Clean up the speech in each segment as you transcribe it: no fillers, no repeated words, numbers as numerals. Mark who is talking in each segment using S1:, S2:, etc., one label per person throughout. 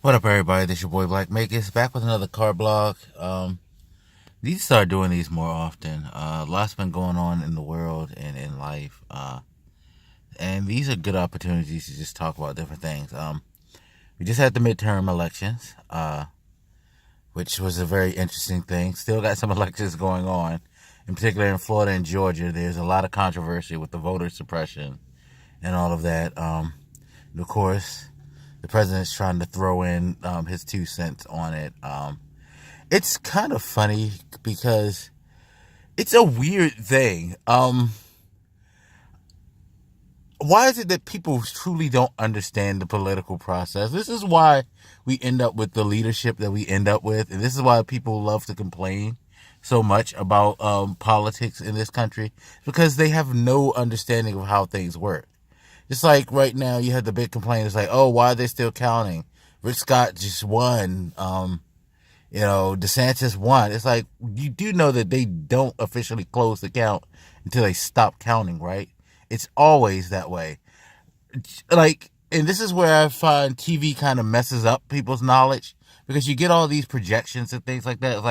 S1: What up, everybody? This your boy Black Makers back with another car blog. Need to start doing these more often. Lots been going on in the world and in life, and these are good opportunities to just talk about different things. We just had the midterm elections, which was a very interesting thing. Still got some elections going on, in particular in Florida and Georgia. There's a lot of controversy with the voter suppression and all of that. And of course, the president's trying to throw in his 2 cents on it. It's kind of funny because it's a weird thing. Why is it that people truly don't understand the political process? This is why we end up with the leadership that we end up with, and this is why people love to complain so much about politics in this country, because they have no understanding of how things work. Just like right now, you have the big complaint. It's like, oh, why are they still counting? Rick Scott just won. DeSantis won. It's like, you do know that they don't officially close the count until they stop counting, right? It's always that way. And this is where I find TV kind of messes up people's knowledge, because you get all these projections and things like that.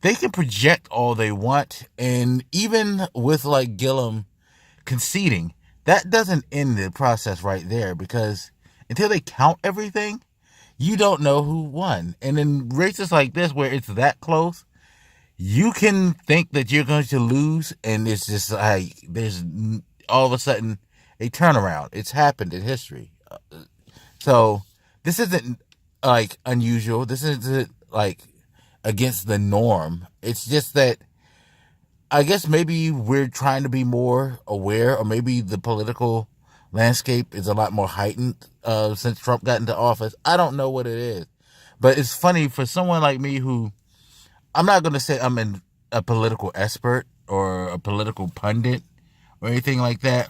S1: They can project all they want, and even with like Gillum conceding, that doesn't end the process right there, because until they count everything, you don't know who won. And in races like this, where it's that close, you can think that you're going to lose, and it's just like there's all of a sudden a turnaround. It's happened in history. So this isn't like unusual. This isn't like against the norm. It's just that I guess maybe we're trying to be more aware, or maybe the political landscape is a lot more heightened since Trump got into office. I don't know what it is. But it's funny for someone like me who, I'm not going to say I'm a political expert or a political pundit or anything like that,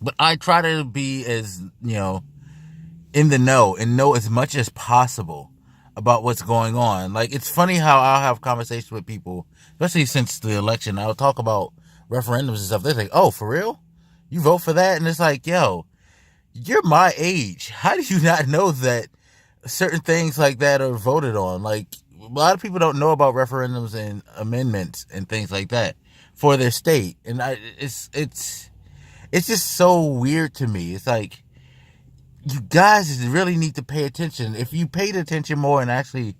S1: but I try to be as, in the know and know as much as possible about what's going on. Like, it's funny how I'll have conversations with people, especially since the election. I'll talk about referendums and stuff. They're like, oh, for real? You vote for that? And it's like, yo, you're my age. How do you not know that certain things like that are voted on? Like, a lot of people don't know about referendums and amendments and things like that for their state. And it's just so weird to me. It's like, you guys really need to pay attention. If you paid attention more and actually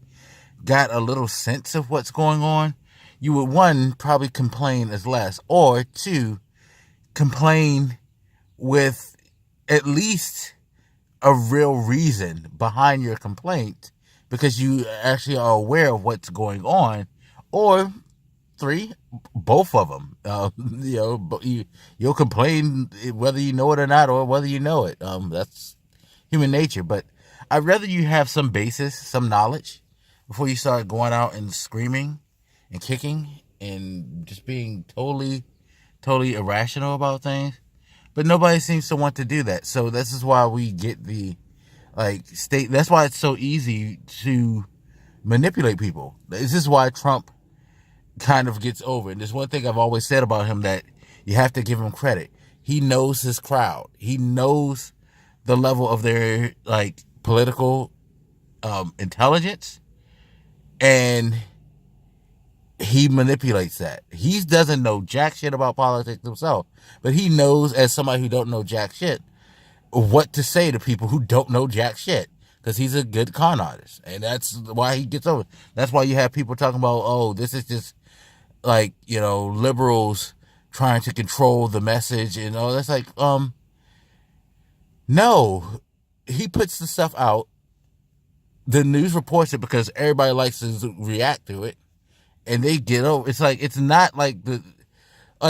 S1: got a little sense of what's going on, you would, one, probably complain as less, or two, complain with at least a real reason behind your complaint, because you actually are aware of what's going on, or three, both of them. You'll complain whether you know it or not, or whether you know it. That's human nature. But I'd rather you have some basis, some knowledge, before you start going out and screaming and kicking and just being totally irrational about things. But nobody seems to want to do that. So this is why we get the state. That's why it's so easy to manipulate people. This is why Trump kind of gets over. And there's one thing I've always said about him that you have to give him credit. He knows his crowd. He knows the level of their political intelligence, and he manipulates that. He doesn't know jack shit about politics himself, but he knows, as somebody who don't know jack shit, what to say to people who don't know jack shit, because he's a good con artist, and that's why he gets over. That's why you have people talking about, oh, this is just liberals trying to control the message and all. That's like, no, he puts the stuff out. The news reports it because everybody likes to react to it, and they get over. It's like, it's not like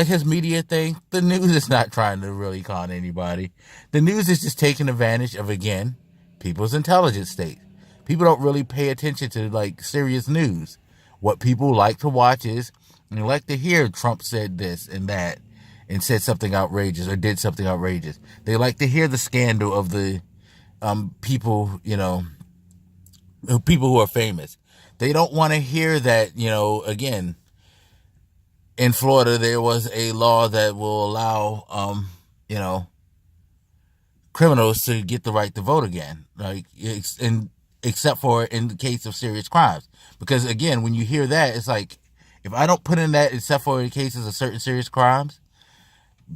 S1: his media thing. The news is not trying to really con anybody. The news is just taking advantage of, again, people's intelligence state. People don't really pay attention to serious news. What people like to watch is, and they like to hear Trump said this and that, and said something outrageous or did something outrageous. They like to hear the scandal of the people, people who are famous. They don't want to hear that, again, in Florida there was a law that will allow, criminals to get the right to vote again. Except for in the case of serious crimes. Because again, when you hear that, it's like, if I don't put in that except for in cases of certain serious crimes,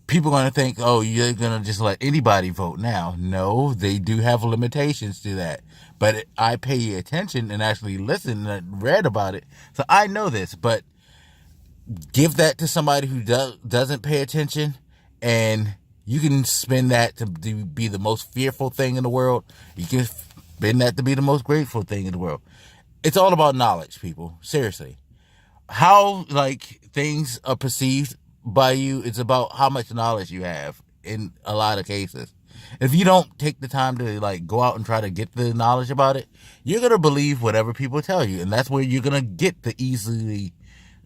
S1: people are going to think, oh, you're going to just let anybody vote now. No, they do have limitations to that. But I pay attention and actually listen and read about it. So I know this, but give that to somebody who doesn't pay attention, and you can spin that to be the most fearful thing in the world. You can spin that to be the most grateful thing in the world. It's all about knowledge, people. Seriously. How, things are perceived by you, it's about how much knowledge you have in a lot of cases. If you don't take the time to, go out and try to get the knowledge about it, you're going to believe whatever people tell you. And that's where you're going to get the easily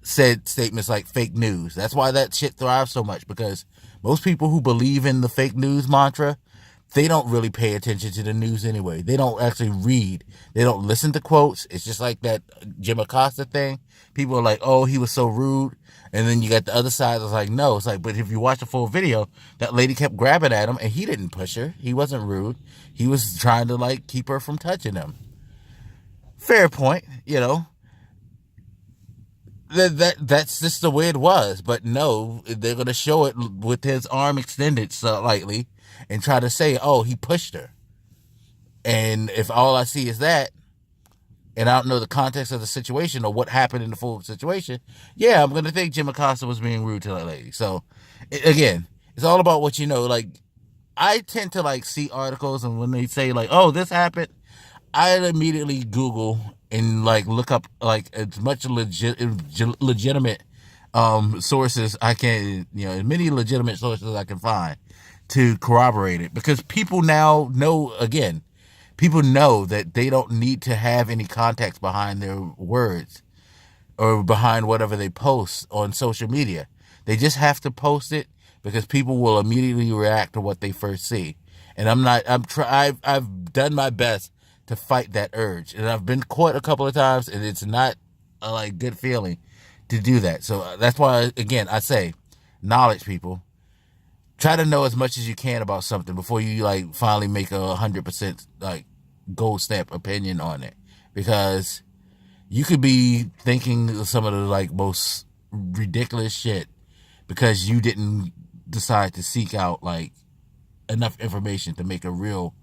S1: said statements like fake news. That's why that shit thrives so much, because most people who believe in the fake news mantra, they don't really pay attention to the news anyway. They don't actually read. They don't listen to quotes. It's just like that Jim Acosta thing. People are like, oh, he was so rude. And then you got the other side that's like, no. It's like, but if you watch the full video, that lady kept grabbing at him and he didn't push her. He wasn't rude. He was trying to keep her from touching him. Fair point, That's just the way it was. But no, they're going to show it with his arm extended slightly and try to say, oh, he pushed her. And if all I see is that, and I don't know the context of the situation or what happened in the full situation, yeah, I'm going to think Jim Acosta was being rude to that lady. So, again, it's all about what you know. I tend to, see articles, and when they say, oh, this happened, I immediately Google and, look up, as much legitimate sources I can, as many legitimate sources I can find to corroborate it. Because people now know, again, people know that they don't need to have any context behind their words or behind whatever they post on social media. They just have to post it because people will immediately react to what they first see. And I've done my best to fight that urge. And I've been caught a couple of times, and it's not a good feeling to do that. So that's why, again, I say, knowledge, people. Try to know as much as you can about something before you finally make 100% gold stamp opinion on it, because you could be thinking some of the most ridiculous shit because you didn't decide to seek out enough information to make a real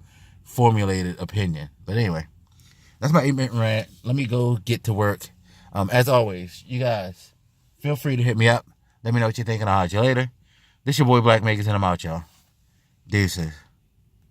S1: formulated opinion. But anyway, that's my 8-minute rant. Let me go get to work. As always, you guys feel free to hit me up. Let me know what you think, and I'll hit you later. This your boy Black Makers, and I'm out, y'all. Deuces.